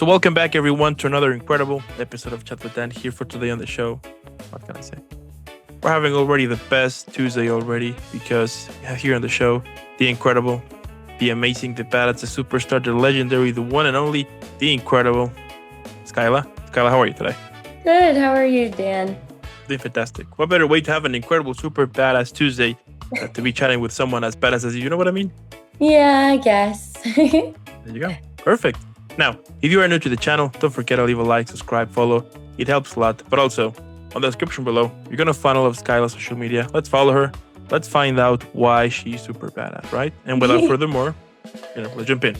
So, welcome back, everyone, to another incredible episode of Chat with Dan here for today on the show. What can I say? We're having already the best Tuesday already because here on the show, the incredible, the amazing, the badass, the superstar, the legendary, the one and only, the incredible Skyla. Skyla, how are you today? Good. How are you, Dan? Doing fantastic. What better way to have an incredible, super badass Tuesday than to be chatting with someone as badass as you? You know what I mean? Yeah, I guess. There you go. Perfect. Now, if you are new to the channel, don't forget to leave a like, subscribe, follow. It helps a lot. But also, on the description below, you're going to find all of Skyla's social media. Let's follow her. Let's find out why she's super badass, right? And without further more, let's jump in.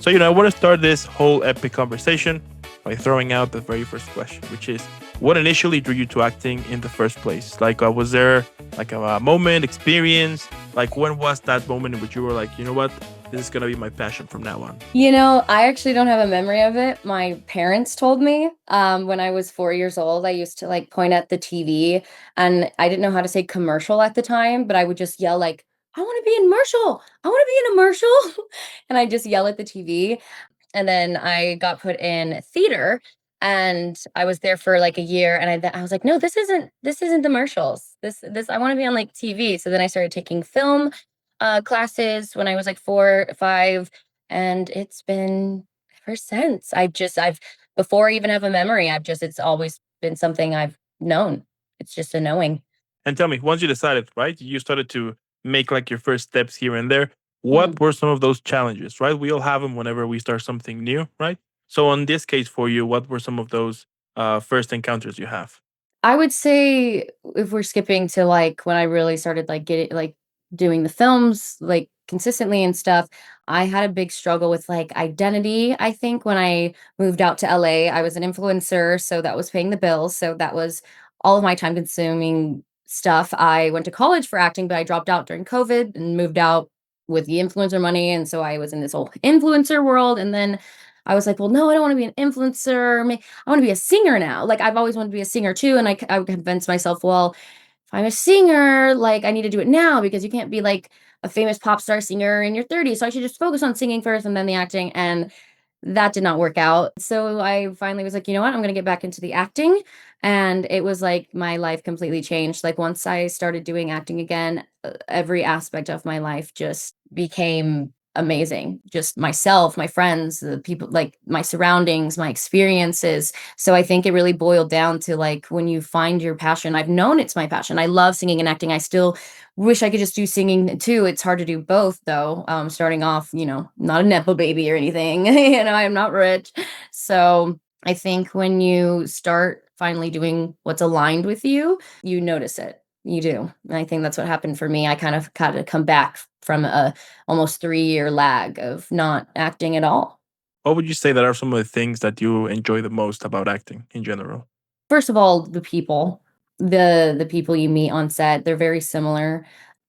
So, I want to start this whole epic conversation by throwing out the very first question, which is, what initially drew you to acting in the first place? Like, was there like a moment, experience? Like, when was that moment in which you were like, you know what? This is going to be my passion from now on. I actually don't have a memory of it. My parents told me when I was 4 years old, I used to like point at the TV and I didn't know how to say commercial at the time, but I would just yell like, I want to be in commercial. I want to be in a commercial. And I just yell at the TV. And then I got put in theater and I was there for like a year and I was like, no, this isn't commercials. This I want to be on like TV. So then I started taking film classes when I was like 4, 5, and it's been ever since. I've before I even have a memory, it's always been something I've known. It's just a knowing. And tell me, once you decided, right, you started to make like your first steps here and there. What Mhm. were some of those challenges, right? We all have them whenever we start something new, right? So, in this case for you, what were some of those first encounters you have? I would say if we're skipping to like when I really started like getting like doing the films like consistently and stuff, I had a big struggle with like identity. I think when I moved out to LA, I was an influencer, so that was paying the bills. So that was all of my time consuming stuff. I went to college for acting, but I dropped out during COVID and moved out with the influencer money. And so I was in this whole influencer world. And then I was like, well, no, I don't want to be an influencer. I want to be a singer now. Like I've always wanted to be a singer too. And I would convince myself, well, if I'm a singer, like I need to do it now because you can't be like a famous pop star singer in your 30s. So I should just focus on singing first and then the acting. And that did not work out. So I finally was like, you know what? I'm going to get back into the acting. And it was like my life completely changed. Like once I started doing acting again, every aspect of my life just became amazing. Just myself, my friends, the people, like my surroundings, my experiences. So I think it really boiled down to like when you find your passion. I've known it's my passion. I love singing and acting. I still wish I could just do singing too. It's hard to do both though. Starting off, not a nepo baby or anything. I'm not rich. So I think when you start finally doing what's aligned with you, you notice it. You do. And I think that's what happened for me. I kind of had to come back from a almost 3 year lag of not acting at all. What would you say that are some of the things that you enjoy the most about acting in general? First of all, the people. The people you meet on set, they're very similar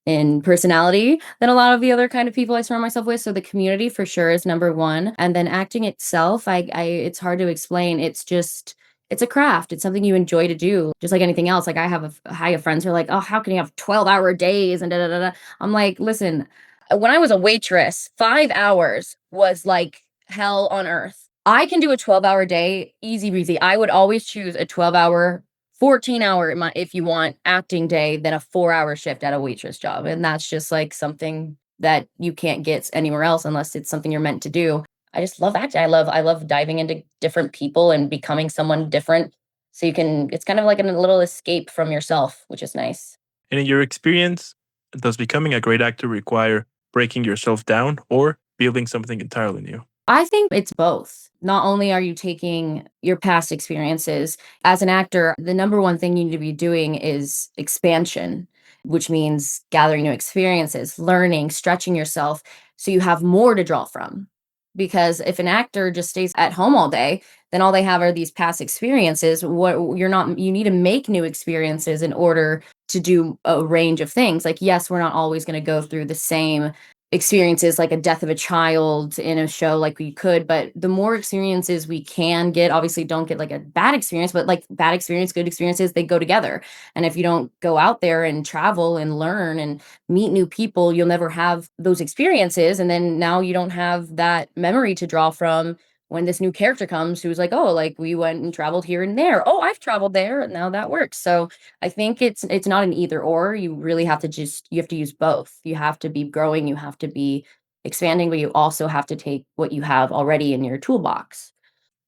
in personality than a lot of the other kind of people I surround myself with. So the community for sure is number one. And then acting itself, I it's hard to explain. It's a craft. It's something you enjoy to do. Just like anything else. Like I have friends who are like, oh, how can you have 12-hour days and da da da da. I'm like, listen, when I was a waitress, 5 hours was like hell on earth. I can do a 12-hour day easy breezy. I would always choose a 12-hour, 14-hour if you want acting day than a 4-hour shift at a waitress job. And that's just like something that you can't get anywhere else unless it's something you're meant to do. I just love acting. I love diving into different people and becoming someone different. So it's kind of like a little escape from yourself, which is nice. And in your experience, does becoming a great actor require breaking yourself down or building something entirely new? I think it's both. Not only are you taking your past experiences as an actor, the number one thing you need to be doing is expansion, which means gathering new experiences, learning, stretching yourself so you have more to draw from. Because if an actor just stays at home all day, then all they have are these past experiences. You need to make new experiences in order to do a range of things. Like, yes, we're not always going to go through the same experiences like a death of a child in a show like we could, but the more experiences we can get, obviously don't get like a bad experience, but like bad experience, good experiences, they go together. And if you don't go out there and travel and learn and meet new people, you'll never have those experiences. And then now you don't have that memory to draw from when this new character comes who's like, oh, like we went and traveled here and there. Oh, I've traveled there, and now that works. So I think it's not an either or. You really have to you have to use both. You have to be growing, you have to be expanding, but you also have to take what you have already in your toolbox.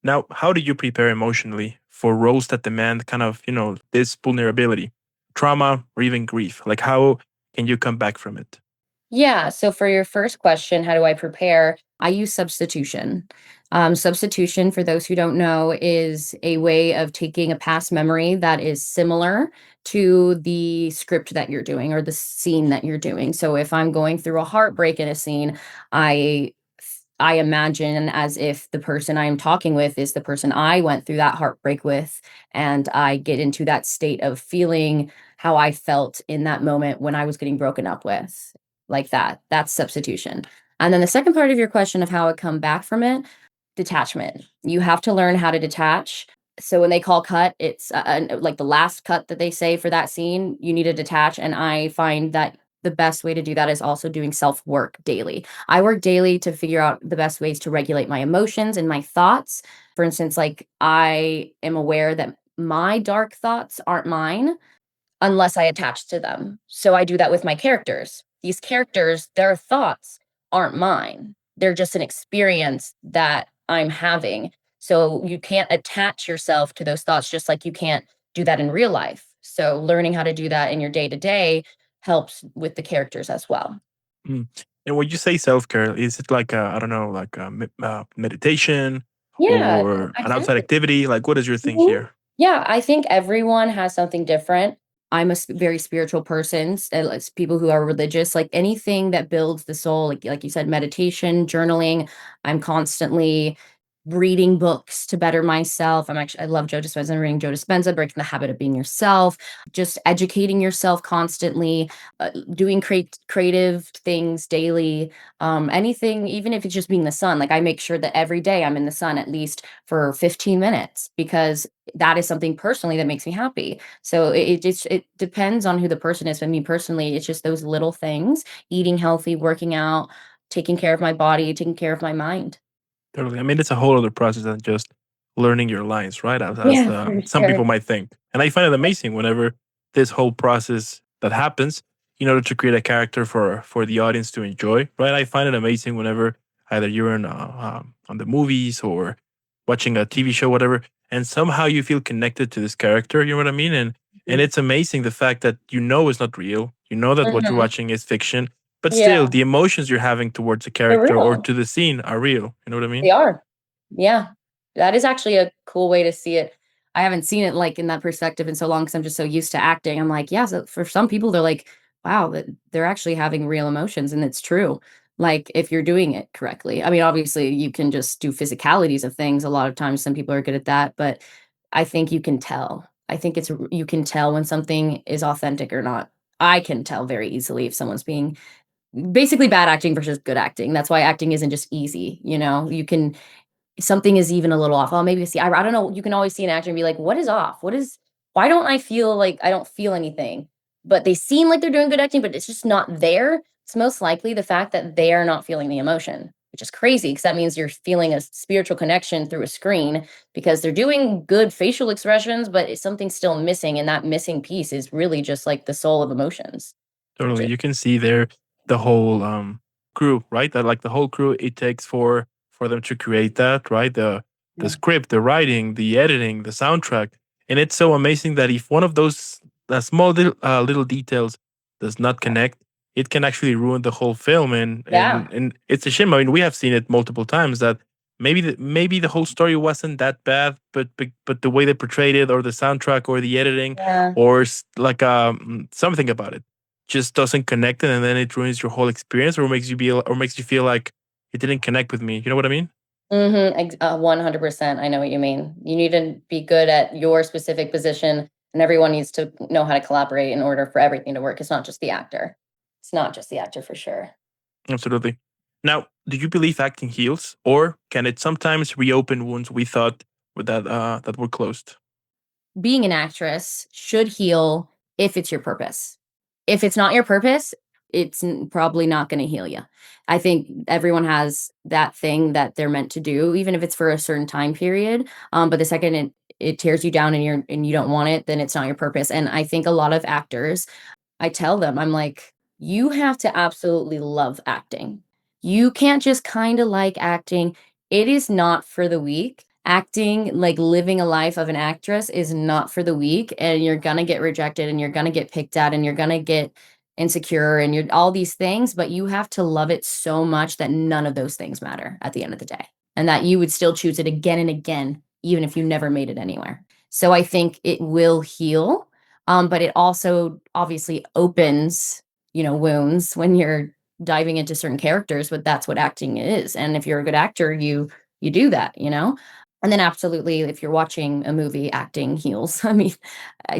Now, how do you prepare emotionally for roles that demand kind of, this vulnerability, trauma, or even grief? Like, how can you come back from it? Yeah. So for your first question, how do I prepare? I use substitution. Substitution, for those who don't know, is a way of taking a past memory that is similar to the script that you're doing or the scene that you're doing. So if I'm going through a heartbreak in a scene, I I imagine as if the person I am talking with is the person I went through that heartbreak with, and I get into that state of feeling how I felt in that moment when I was getting broken up with, like that. That's substitution. And then the second part of your question of how I come back from it, detachment. You have to learn how to detach. So when they call cut, it's like the last cut that they say for that scene, you need to detach. And I find that the best way to do that is also doing self work daily. I work daily to figure out the best ways to regulate my emotions and my thoughts. For instance, like I am aware that my dark thoughts aren't mine unless I attach to them. So I do that with my characters. These characters, their thoughts aren't mine. They're just an experience that I'm having. So you can't attach yourself to those thoughts just like you can't do that in real life. So learning how to do that in your day to day helps with the characters as well. Mm. And when you say self care, is it like I don't know, like meditation Yeah, or an outside activity. activity? Like, what is your thing Mhm. here? Yeah, I think everyone has something different. I'm a very spiritual person, like people who are religious, like anything that builds the soul, like you said, meditation, journaling. I'm constantly reading books to better myself. I love Joe Dispenza. I'm reading Joe Dispenza, Breaking the Habit of Being Yourself, just educating yourself constantly, doing creative things daily. Anything, even if it's just being the sun. Like I make sure that every day I'm in the sun at least for 15 minutes because that is something personally that makes me happy. So it depends on who the person is. For me personally, it's just those little things: eating healthy, working out, taking care of my body, taking care of my mind. Totally. I mean, it's a whole other process than just learning your lines, right? As Yeah, for some sure. people might think. And I find it amazing whenever this whole process that happens in order to create a character for the audience to enjoy, right? I find it amazing whenever either you're on the movies or watching a TV show, whatever, and somehow you feel connected to this character. You know what I mean? And Mhm. it's amazing the fact that you know it's not real. You know that what you're Mhm. watching is fiction, but still Yeah, the emotions you're having towards the they're character or real. to the scene are real. You know what I mean? They are. Yeah. That is actually a cool way to see it. I haven't seen it, like, in that perspective in so long because 'cause I'm just so used to acting. I'm like, yeah, so for some people, they're like, "Wow, that they're actually having real emotions," and it's true, like, if you're doing it correctly. I mean, obviously, you can just do physicalities of things. A lot of times, some people are good at that, but I think you can tell. I think you can tell when something is authentic or not. I can tell very easily if someone's being basically bad acting versus good acting. That's why acting isn't just easy, you know? You can something is even a little off. Oh, maybe I don't know. You can always see an actor and be like, "What is off? Why don't I feel like I don't feel anything?" But they seem like they're doing good acting, but it's just not there. It's most likely the fact that they are not feeling the emotion, which is crazy because that means you're feeling a spiritual connection through a screen because they're doing good facial expressions, but something's still missing. And that missing piece is really just like the soul of emotions, which Totally. is, You can see there the whole crew, right? That like the whole crew it takes for them to create that, right? The yeah. script, the writing, the editing, the soundtrack. And it's so amazing that if one of those small little details does not connect, it can actually ruin the whole film. Yeah. And it's a shame. I mean, we have seen it multiple times that maybe the whole story wasn't that bad, but the way they portrayed it, or the soundtrack, or the editing, Yeah. or like something about it just doesn't connect it, and then it ruins your whole experience, or makes you feel like it didn't connect with me. You know what I mean? Mhm, 100%, I know what you mean. You need to be good at your specific position, and everyone needs to know how to collaborate in order for everything to work. It's not just the actor. It's not just the actor for sure. Absolutely. Now, do you believe acting heals, or can it sometimes reopen wounds we thought that were closed? Being an actress should heal if it's your purpose. If it's not your purpose, it's probably not going to heal you. I think everyone has that thing that they're meant to do, even if it's for a certain time period. But the second it tears you down and you don't want it, then it's not your purpose. And I think a lot of actors, I tell them, I'm like, you have to absolutely love acting. You can't just kind of like acting. It is not for the weak. Acting, like living a life of an actress, is not for the weak. And you're going to get rejected and you're going to get picked at and you're going to get insecure and you're all these things. But you have to love it so much that none of those things matter at the end of the day. And that you would still choose it again and again, even if you never made it anywhere. So I think it will heal, but it also obviously opens, wounds when you're diving into certain characters, but that's what acting is. And if you're a good actor, you do that. And then absolutely, if you're watching a movie, acting heals. I mean,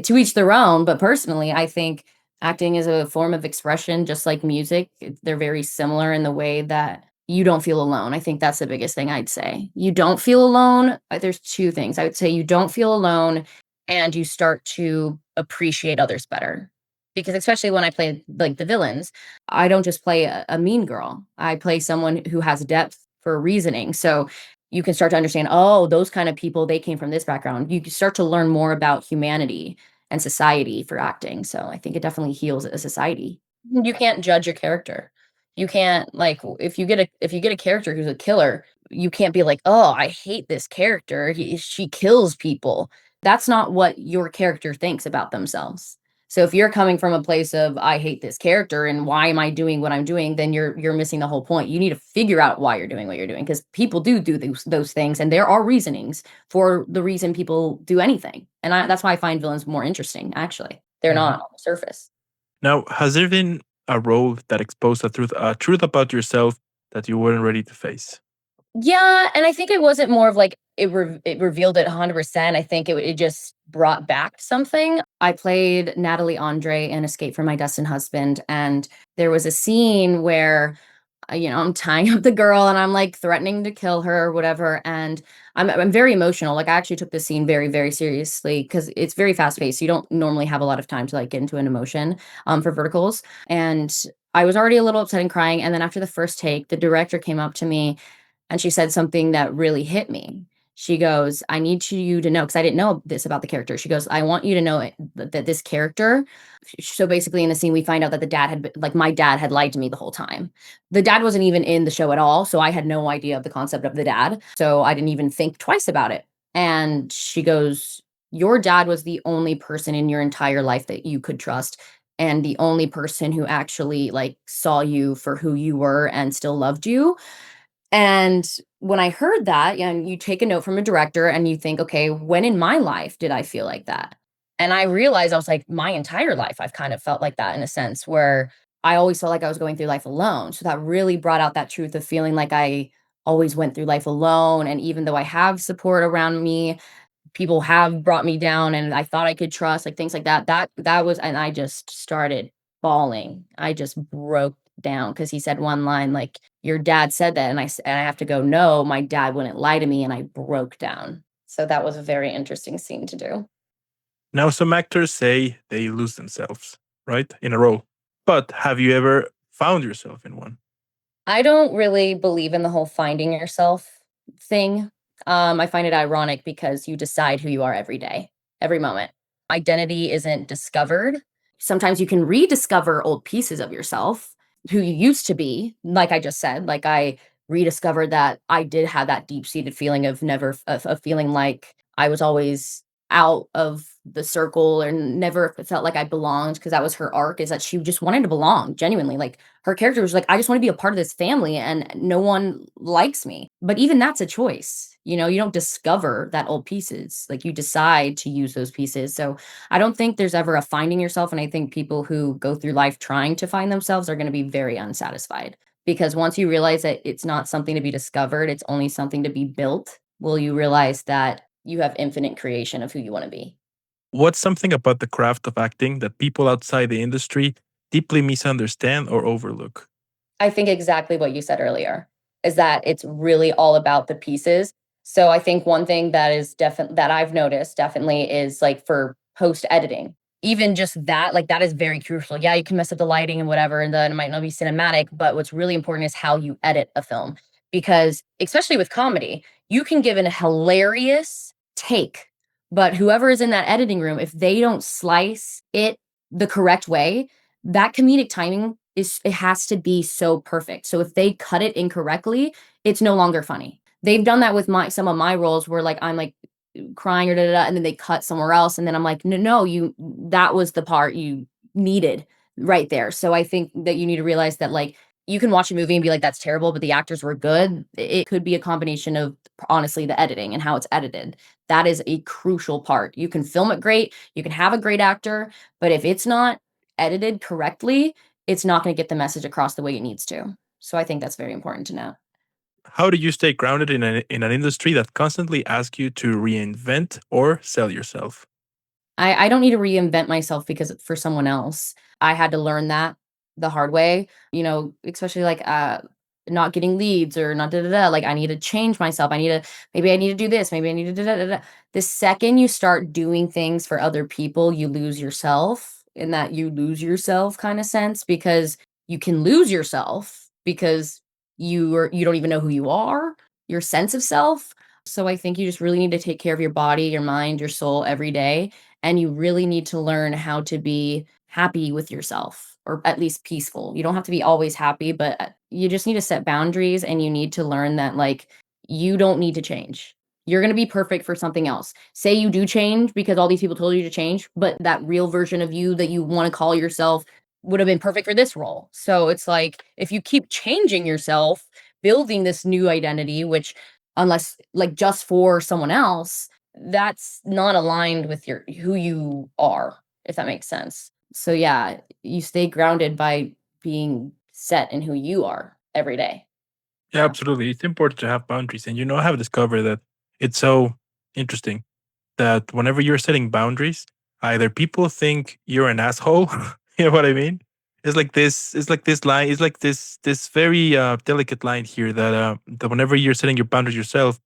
to each their own, but personally, I think acting is a form of expression, just like music. They're very similar in the way that you don't feel alone. I think that's the biggest thing I'd say. You don't feel alone. There's two things. I would say you don't feel alone and you start to appreciate others better. Because especially when I play like the villains, I don't just play a mean girl. I play someone who has depth for reasoning. So you can start to understand, oh, those kind of people, they came from this background. You can start to learn more about humanity and society for acting. So I think it definitely heals a society. You can't judge your character. You can't like if you get a character who's a killer, you can't be like, "Oh, I hate this character. She kills people." That's not what your character thinks about themselves. So if you're coming from a place of I hate this character and why am I doing what I'm doing, then you're missing the whole point. You need to figure out why you're doing what you're doing because people do those things and there are reasonings for the reason people do anything. And that's why I find villains more interesting actually. They're Mhm. not on the surface. Now, has there been a role that exposed a truth about yourself that you weren't ready to face? Yeah, and I think it wasn't more of like it revealed it 100%. I think it just brought back something. I played Natalie Andre in Escape from My Destined Husband, and there was a scene where I'm tying up the girl and I'm like threatening to kill her or whatever. And I'm very emotional. Like I actually took this scene very, very seriously because it's very fast paced. You don't normally have a lot of time to like get into an emotion for verticals. And I was already a little upset and crying. And then after the first take, the director came up to me and she said something that really hit me. She goes, I need you to know, because I didn't know this about the character. She goes, I want you to know that this character. So basically, in the scene, we find out that the dad like, my dad had lied to me the whole time. The dad wasn't even in the show at all. So I had no idea of the concept of the dad. So I didn't even think twice about it. And she goes, your dad was the only person in your entire life that you could trust. And the only person who actually like saw you for who you were and still loved you. And when I heard that, and you take a note from a director and you think, okay, when in my life did I feel like that? And I realized I was like, my entire life, I've kind of felt like that in a sense where I always felt like I was going through life alone. So that really brought out that truth of feeling like I always went through life alone. And even though I have support around me, people have brought me down and I thought I could trust, like things like that. That was, and I just started bawling. I just broke down because he said one line like, "Your dad said that," and I have to go, "No, my dad wouldn't lie to me," and I broke down. So that was a very interesting scene to do. Now, some actors say they lose themselves, right, in a role. But have you ever found yourself in one? I don't really believe in the whole finding yourself thing. I find it ironic because you decide who you are every day, every moment. Identity isn't discovered. Sometimes you can rediscover old pieces of yourself, who you used to be. Like I just said, like I rediscovered that I did have that deep seated feeling of never, of feeling like I was always out of the circle or never felt like I belonged because that was her arc is that she just wanted to belong genuinely. Like her character was like, I just want to be a part of this family and no one likes me. But even that's a choice. You don't discover that old pieces. Like you decide to use those pieces. So I don't think there's ever a finding yourself. And I think people who go through life trying to find themselves are going to be very unsatisfied because once you realize that it's not something to be discovered, it's only something to be built, will you realize that you have infinite creation of who you want to be. What's something about the craft of acting that people outside the industry deeply misunderstand or overlook? I think exactly what you said earlier is that it's really all about the pieces. So I think one thing that is definitely that I've noticed definitely is like for post editing. even just that, like, that is very crucial. Yeah, you can mess up the lighting and whatever, and then it might not be cinematic, but what's really important is how you edit a film. Because especially with comedy, you can give an hilarious take, but whoever is in that editing room, if they don't slice it the correct way, that comedic timing is it has to be so perfect. So if they cut it incorrectly, it's no longer funny. They've done that with my some of my roles where like I'm like crying or da, da, da, and then they cut somewhere else and then I'm like, "No, no, you that was the part you needed right there." So I think that you need to realize that like you can watch a movie and be like, "That's terrible," but the actors were good. It could be a combination of honestly the editing and how it's edited. That is a crucial part. You can film it great, you can have a great actor, but if it's not edited correctly, it's not gonna get the message across the way it needs to. So I think that's very important to know. How do you stay grounded in an industry that constantly asks you to reinvent or sell yourself? I don't need to reinvent myself because for someone else. I had to learn that the hard way, especially like not getting leads or not da da da. Like I need to change myself. Maybe I need to do this, maybe I need to da da da. Da. The second you start doing things for other people, you lose yourself in that you lose yourself kind of sense because you can lose yourself because you don't even know who you are, your sense of self. So I think you just really need to take care of your body, your mind, your soul every day and you really need to learn how to be happy with yourself or at least peaceful. You don't have to be always happy, but you just need to set boundaries and you need to learn that like you don't need to change. You're going to be perfect for something else. Say you do change because all these people told you to change, but that real version of you that you want to call yourself would have been perfect for this role. So it's like if you keep changing yourself, building this new identity, which unless like just for someone else, that's not aligned with your who you are, if that makes sense. So yeah, you stay grounded by being set in who you are every day. Yeah, So absolutely. It's important to have boundaries. And I have discovered that it's so interesting that whenever you're setting boundaries, either people think you're an asshole, you know what I mean? It's like this line, it's like this very delicate line here that whenever you're setting your boundaries yourself,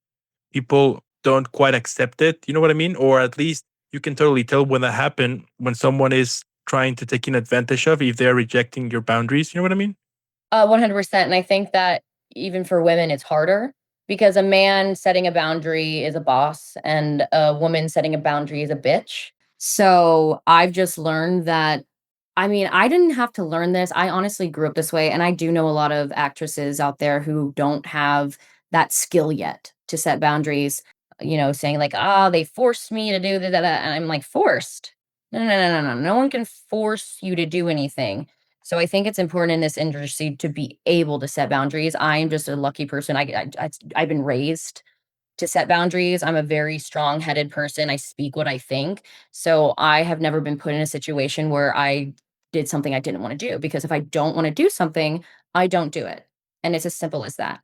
people don't quite accept it. You know what I mean? Or at least you can totally tell when that happened when someone is trying to take an advantage of if they're rejecting your boundaries. You know what I mean? 100%. And I think that even for women, it's harder because a man setting a boundary is a boss and a woman setting a boundary is a bitch. So I've just learned that I mean, I didn't have to learn this. I honestly grew up this way, and I do know a lot of actresses out there who don't have that skill yet to set boundaries, saying like, "Ah, they forced me to do that," and I'm like, "Forced? No, no, no, no, no. No one can force you to do anything." So I think it's important in this industry to be able to set boundaries. I am just a lucky person. I've been raised to set boundaries. I'm a very strong-headed person. I speak what I think. So I have never been put in a situation where I did something I didn't want to do because if I don't want to do something, I don't do it. And it's as simple as that.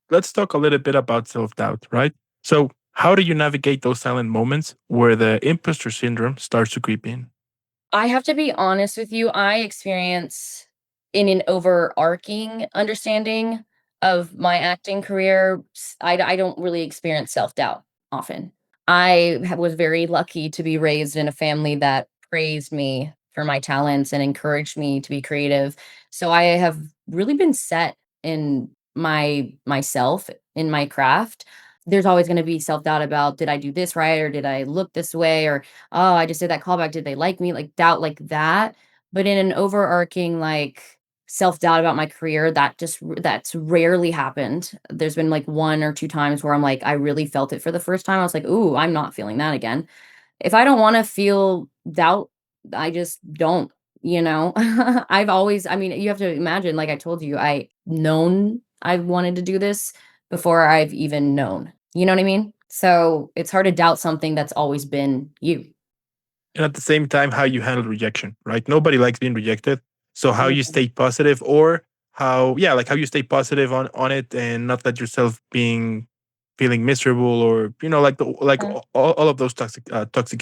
Let's talk a little bit about self doubt, right? So, how do you navigate those silent moments where the imposter syndrome starts to creep in? I have to be honest with you, I experience in an overarching understanding of my acting career, I don't really experience self-doubt often. Was very lucky to be raised in a family that praised me for my talents and encouraged me to be creative. So I have really been set in myself in my craft. There's always going to be self-doubt about did I do this right or did I look this way or oh, I just did that callback. Did they like me? Like doubt like that. But in an overarching like self-doubt about my career, that's rarely happened. There's been like one or two times where I'm like, I really felt it for the first time. I was like, ooh, I'm not feeling that again. If I don't want to feel doubt, I just don't, you know. I mean, you have to imagine, like I told you, I known I wanted to do this before I've even known. You know what I mean? So it's hard to doubt something that's always been you. And at the same time, how you handle rejection, right? Nobody likes being rejected. So, how you Mhm. stay positive, or like how you stay positive on it and not let yourself feeling miserable, or like all of those toxic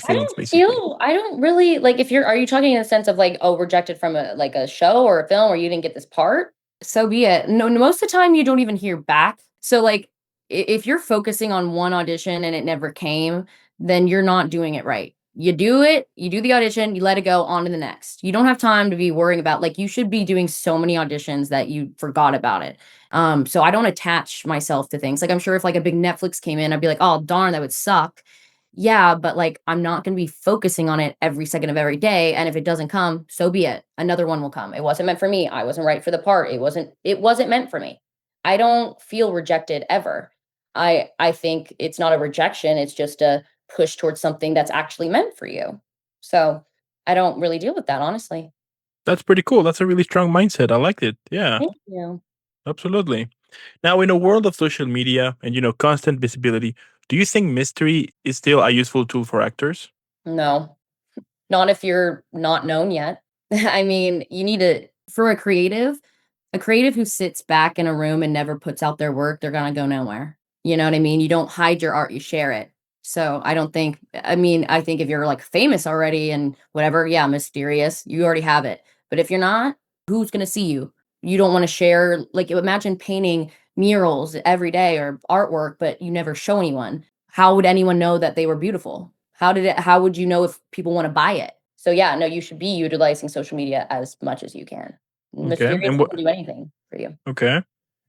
feelings, basically. I don't really like if are you talking in the sense of like, oh, rejected from a like a show or a film where you didn't get this part? So be it. No, most of the time you don't even hear back. So like if you're focusing on one audition and it never came, then you're not doing it right. You do it, you do the audition, you let it go, on to the next. You don't have time to be worrying about like, you should be doing so many auditions that you forgot about it. So I don't attach myself to things. Like, I'm sure if like a big Netflix came in, I'd be like, "Oh, darn, that would suck." Yeah, but like, I'm not gonna be focusing on it every second of every day, and if it doesn't come, so be it. Another one will come. It wasn't meant for me. I wasn't right for the part. It wasn't meant for me. I don't feel rejected ever. I think it's not a rejection, it's just a push towards something that's actually meant for you. So, I don't really deal with that, honestly. That's pretty cool. That's a really strong mindset. I like it. Yeah, Thank you. absolutely. Now, in a world of social media and constant visibility, do you think mystery is still a useful tool for actors? No. Not if you're not known yet. I mean, you need to for a creative who sits back in a room and never puts out their work, they're gonna go nowhere. You know what I mean? You don't hide your art, you share it. So I don't think I mean, I think if you're like famous already and whatever, yeah, mysterious, you already have it. But if you're not, who's gonna see you? You don't want to share like imagine painting murals every day or artwork, but you never show anyone. How would anyone know that they were beautiful? How would you know if people wanna buy it? So, yeah, no, you should be utilizing social media as much as you can. Okay, Mysterious and what? doesn't do anything for you. Okay,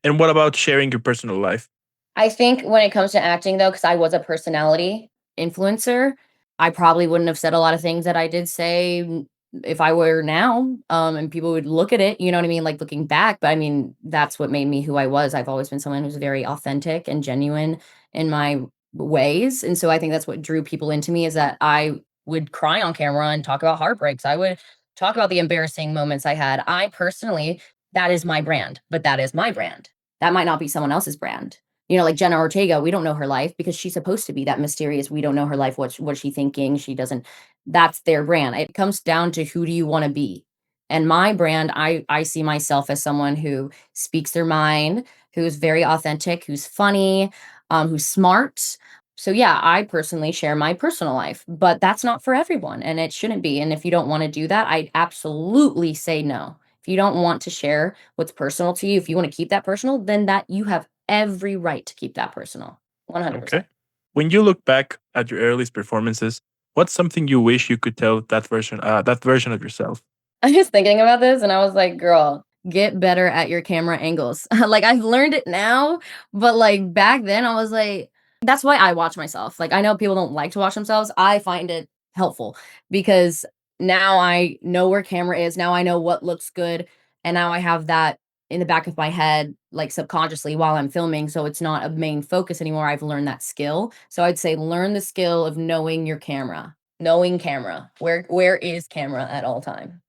and what about sharing your personal life? I think when it comes to acting though, because I was a personality influencer, I probably wouldn't have said a lot of things that I did say if I were now, and people would look at it, you know what I mean, like, looking back, but I mean, that's what made me who I was. I've always been someone who's very authentic and genuine in my ways, and so I think that's what drew people into me is that I would cry on camera and talk about heartbreaks. I would talk about the embarrassing moments I had. I personally that is my brand, but that is my brand. That might not be someone else's brand. You know, like Jenna Ortega, we don't know her life because she's supposed to be that mysterious. We don't know her life. What's she thinking? She doesn't. That's their brand. It comes down to who do you want to be. And my brand, I see myself as someone who speaks their mind, who's very authentic, who's funny, who's smart. So yeah, I personally share my personal life, but that's not for everyone, and it shouldn't be. And if you don't want to do that, I absolutely say no. If you don't want to share what's personal to you, if you want to keep that personal, then that you have every right to keep that personal. Okay, 100%. when you look back at your earliest performances, what's something you wish you could tell that version of yourself? I was thinking about this and I was like, "Girl, get better at your camera angles." Like, I've learned it now, but, like, back then, I was like that's why I watch myself. Like, I know people don't like to watch themselves. I find it helpful because now I know where camera is, now I know what looks good, and now I have that in the back of my head, like, subconsciously while I'm filming, so it's not a main focus anymore. I've learned that skill. So I'd say learn the skill of knowing your camera. Knowing camera. Where is camera at all time?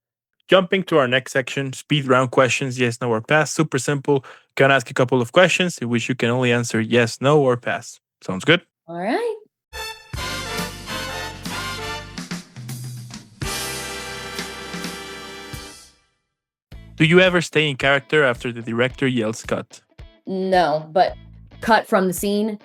Jumping to our next section, speed round questions, yes, no, or pass. Super simple. Gonna ask a couple of questions in which you can only answer yes, no, or pass. Sounds good? All right. Do you ever stay in character after the director yells cut? No, but cut from the scene?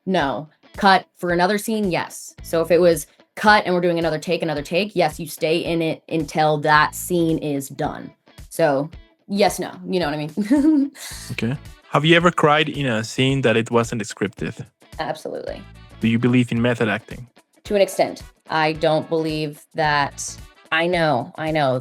No. Cut for another scene? Yes. So if it was cut and we're doing another take, yes, you stay in it until that scene is done. So, yes, no. You know what I mean? Okay. Have you ever cried in a scene that it wasn't scripted? Absolutely. Do you believe in method acting? To an extent. I don't believe that I know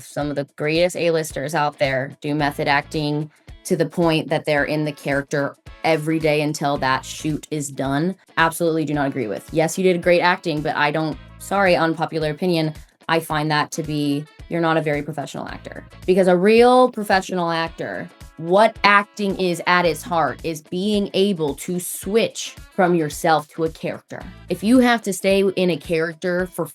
some of the greatest A-listers out there do method acting to the point that they're in the character every day until that shoot is done. Absolutely do not agree with. Yes, you did great acting, but I don't sorry, unpopular opinion, I find that to be you're not a very professional actor. Because a real professional actor, what acting is at its heart is being able to switch from yourself to a character. If you have to stay in a character for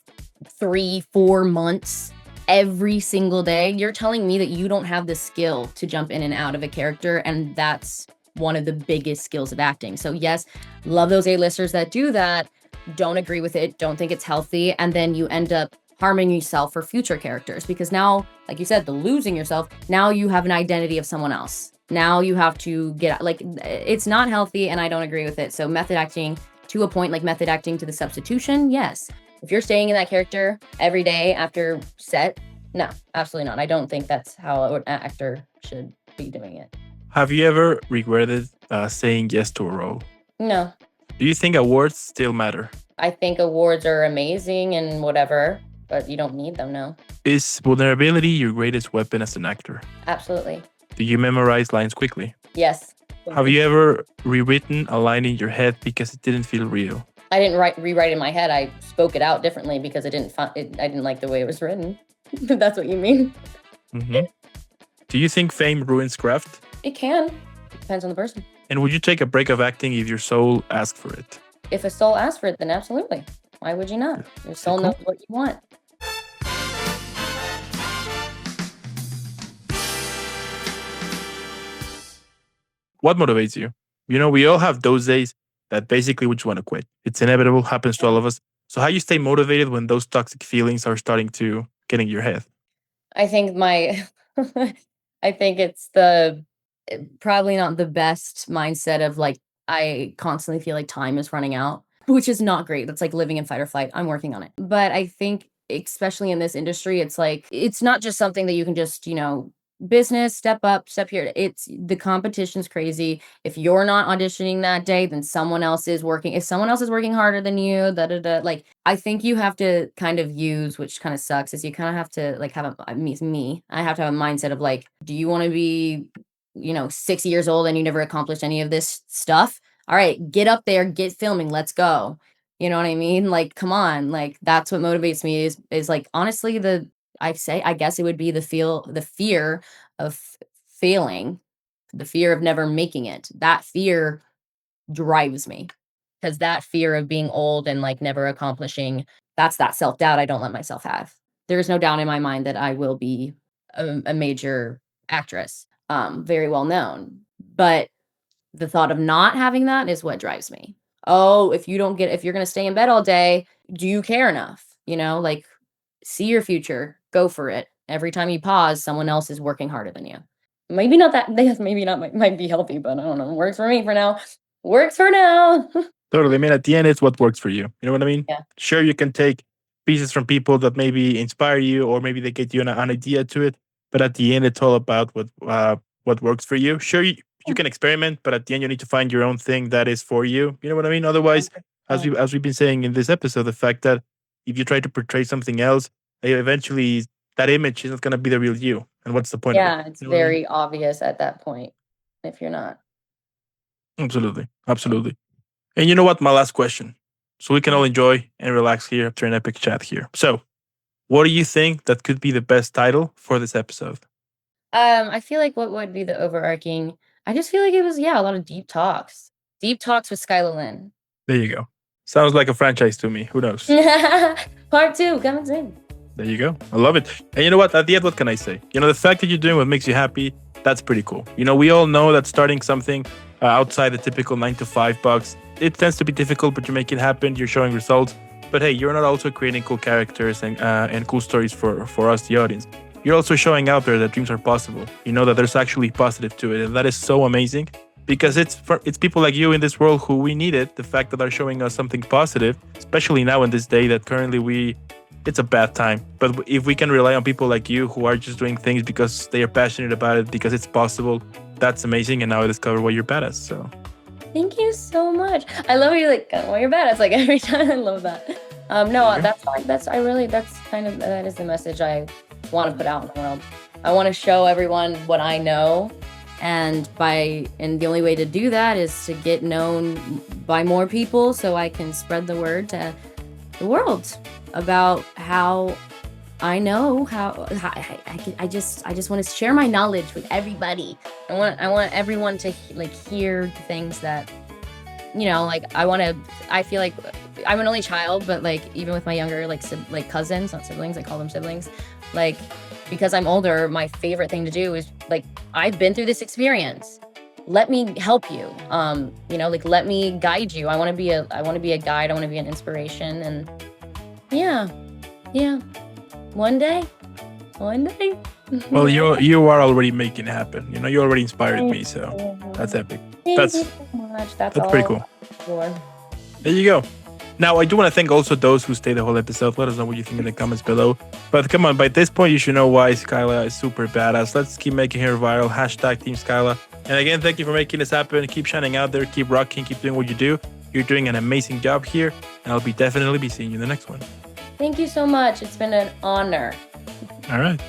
3, 4 months every single day, you're telling me that you don't have the skill to jump in and out of a character, and that's one of the biggest skills of acting. So yes, love those A-listers that do that, don't agree with it, don't think it's healthy, and then you end up harming yourself for future characters because now, like you said, the losing yourself, now you have an identity of someone else. Now you have to get like it's not healthy and I don't agree with it. So method acting to a point like method acting to the substitution, yes. If you're staying in that character every day after set, no, absolutely not. I don't think that's how an actor should be doing it. Have you ever regretted saying yes to a role? No, Do you think awards still matter? I think awards are amazing and whatever, but you don't need them, no. Is vulnerability your greatest weapon as an actor? Absolutely. Do you memorize lines quickly? Yes. Have you ever rewritten a line in your head because it didn't feel real? I didn't rewrite it in my head. I spoke it out differently because I didn't like the way it was written. If that's what you mean. hmm Do you think fame ruins craft? It can. Depends on the person. And would you take a break of acting if your soul asked for it? If a soul asks for it, then absolutely. Why would you not? Your soul knows what you want. What motivates you? You know, we all have those days that basically we just want to quit. It's inevitable, happens to all of us. So how you stay motivated when those toxic feelings are starting to get in your head? I think my I think it's the probably not the best mindset of like I constantly feel like time is running out, which is not great. That's like living in fight or flight. I'm working on it. But I think especially in this industry, it's like it's not just something that you can just, business, step up, step here. It's the competition's crazy. If you're not auditioning that day, then someone else is working. If someone else is working harder than you, like I think you have to kind of use, which kind of sucks, is you kind of have to like have I have to have a mindset of like, do you want to be, 60 years old and you never accomplished any of this stuff? All right, get up there, get filming, let's go. You know what I mean? Like, come on. Like, that's what motivates me is like honestly I guess it would be the fear of failing, the fear of never making it. That fear drives me because that fear of being old and like never accomplishing, that's that self-doubt I don't let myself have. There's no doubt in my mind that I will be a major actress, very well known. But the thought of not having that is what drives me. Oh, if you're going to stay in bed all day, do you care enough? Like see your future, go for it. Every time you pause, someone else is working harder than you. Maybe not that, maybe not, might be healthy, but I don't know. Works for me for now. Works for now. Totally. I mean, at the end, it's what works for you. You know what I mean? Yeah. Sure, you can take pieces from people that maybe inspire you or maybe they get you an idea to it. But at the end, it's all about what works for you. Sure, you can experiment, but at the end, you need to find your own thing that is for you. You know what I mean? Otherwise, as we've been saying in this episode, the fact that if you try to portray something else, eventually that image is not going to be the real you. And what's the point of it? Yeah, it's You know what I mean? very obvious at that point if you're not. Absolutely. Absolutely. And you know what? My last question. So we can all enjoy and relax here after an epic chat here. So, what do you think that could be the best title for this episode? I feel like what would be the overarching, I just feel like it was, a lot of deep talks. Deep talks with Skyla Lynne. There you go. Sounds like a franchise to me. Who knows? Part 2, coming soon. There you go. I love it. And you know what? At the end, what can I say? The fact that you're doing what makes you happy, that's pretty cool. We all know that starting something outside the typical 9 to 5 bucks, it tends to be difficult, but you make it happen. You're showing results. But hey, you're not also creating cool characters and cool stories for us, the audience. You're also showing out there that dreams are possible. You know that there's actually positive to it. And that is so amazing because it's people like you in this world who we need it. The fact that they're showing us something positive, especially now in this day that currently it's a bad time. But if we can rely on people like you who are just doing things because they are passionate about it, because it's possible, that's amazing. And now I discover why you're badass. So thank you so much. I love how you're like, why you're badass. Like every time I love that. No, that's fine. That's kind of, that is the message I want to put out in the world. I want to show everyone what I know. And the only way to do that is to get known by more people so I can spread the word to the world about how I know how I just want to share my knowledge with everybody. I want everyone to like hear things that I feel like I'm an only child, but like even with my younger like cousins, not siblings, I call them siblings, like because I'm older, my favorite thing to do is like I've been through this experience. Let me help you. Let me guide you. I want to be a guide. I want to be an inspiration. And yeah. One day. well, you are already making it happen. You already inspired me, so that's epic. That's Thank you so much. That's pretty cool. There you go. Now, I do want to thank also those who stayed the whole episode. Let us know what you think in the comments below. But come on, by this point, you should know why Skyla is super badass. Let's keep making her viral. # Team Skyla. And again, thank you for making this happen. Keep shining out there. Keep rocking. Keep doing what you do. You're doing an amazing job here. And I'll definitely be seeing you in the next one. Thank you so much. It's been an honor. All right.